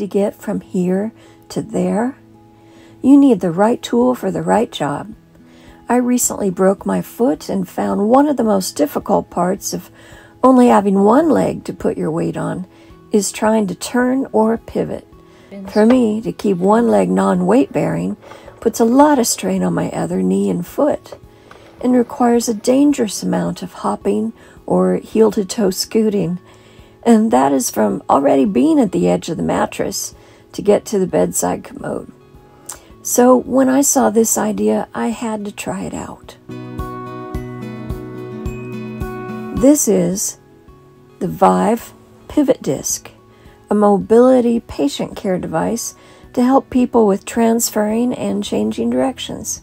to get from here to there? You need the right tool for the right job. I recently broke my foot and found one of the most difficult parts of only having one leg to put your weight on is trying to turn or pivot. For me, to keep one leg non-weight bearing puts a lot of strain on my other knee and foot and requires a dangerous amount of hopping or heel-to-toe scooting, and that is from already being at the edge of the mattress to get to the bedside commode. So when I saw this idea, I had to try it out. This is the Vive Pivot Disc, a mobility patient care device to help people with transferring and changing directions.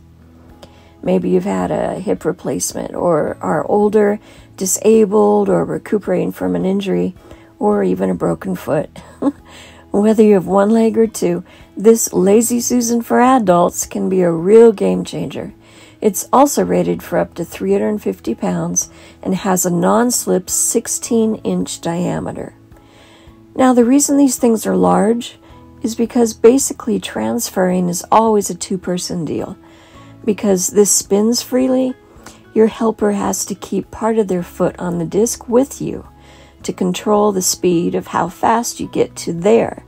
Maybe you've had a hip replacement or are older, disabled, or recuperating from an injury, or even a broken foot. Whether you have one leg or two, this Lazy Susan for adults can be a real game changer. It's also rated for up to 350 pounds and has a non-slip 16-inch diameter. Now, the reason these things are large is because basically transferring is always a two-person deal. Because this spins freely, your helper has to keep part of their foot on the disc with you to control the speed of how fast you get to there.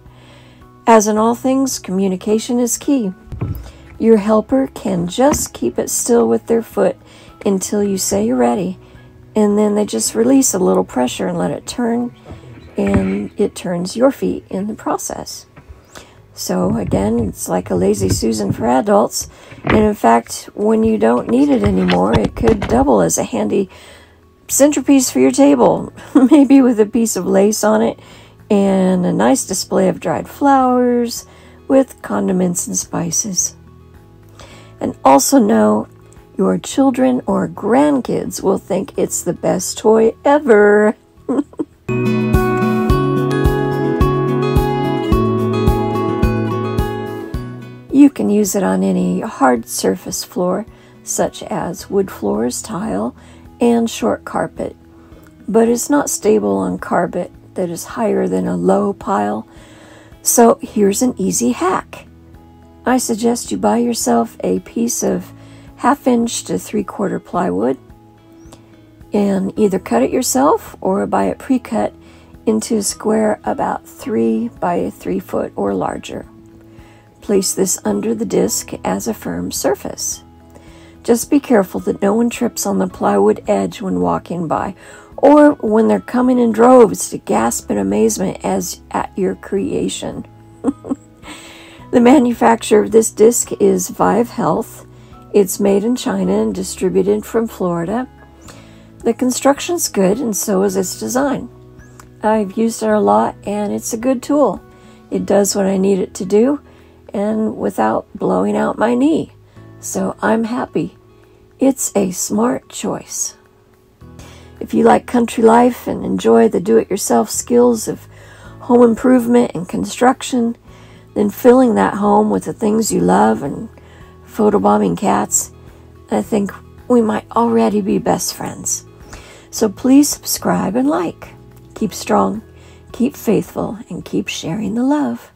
As in all things, communication is key. Your helper can just keep it still with their foot until you say you're ready, and then they just release a little pressure and let it turn, and it turns your feet in the process. So again, it's like a Lazy Susan for adults, and in fact, when you don't need it anymore, it could double as a handy centerpiece for your table, maybe with a piece of lace on it and a nice display of dried flowers with condiments and spices. And also know your children or grandkids will think it's the best toy ever. You can use it on any hard surface floor, such as wood floors, tile, and short carpet, but it's not stable on carpet that is higher than a low pile. So here's an easy hack. I suggest you buy yourself a piece of 1/2 inch to 3/4 plywood and either cut it yourself or buy it pre-cut into a square about 3 by 3 foot or larger. Place this under the disc as a firm surface. Just be careful that no one trips on the plywood edge when walking by, or when they're coming in droves to gasp in amazement as at your creation. The manufacturer of this disc is Vive Health. It's made in China and distributed from Florida. The construction's good, and so is its design. I've used it a lot, and it's a good tool. It does what I need it to do, and without blowing out my knee. So I'm happy. It's a smart choice. If you like country life and enjoy the do-it-yourself skills of home improvement and construction, then filling that home with the things you love and photobombing cats, I think we might already be best friends. So please subscribe and like. Keep strong, keep faithful, and keep sharing the love.